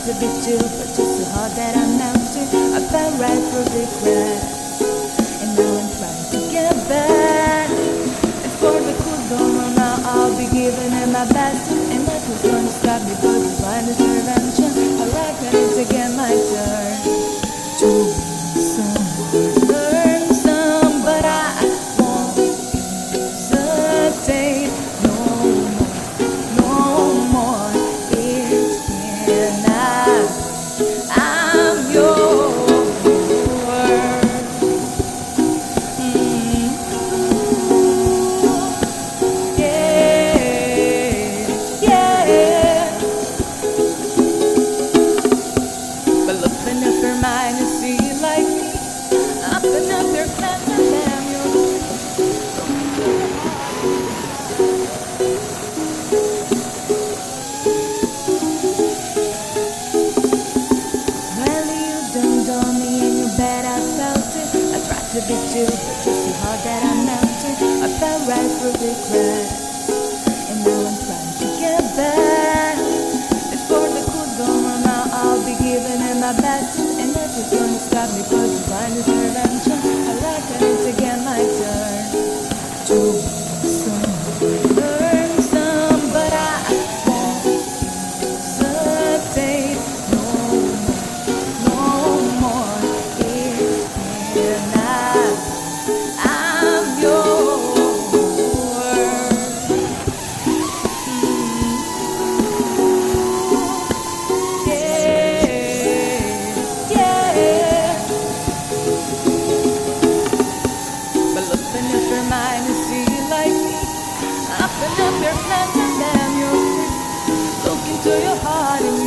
To be too, but just so hard that I'm melting. I fell right through the cracks, and now I'm trying to get back. And for the cool down now, I'll be giving it my best. And nothing's gonna stop me but divine intervention. I reckon it's again my turn to win some, learn some, but I won't hesitate no more, no more. To be too, but just so hard that I'm melting. I fell right through the cracks, and now I'm trying to get back. And for the cool down now, I'll be giving it my best. And nothing's gonna stop me but divine intervention. I reckon it's again my turn to win some, learn some, but I won't hesitate no more, no more. Open up your plans and damn you look into your heart and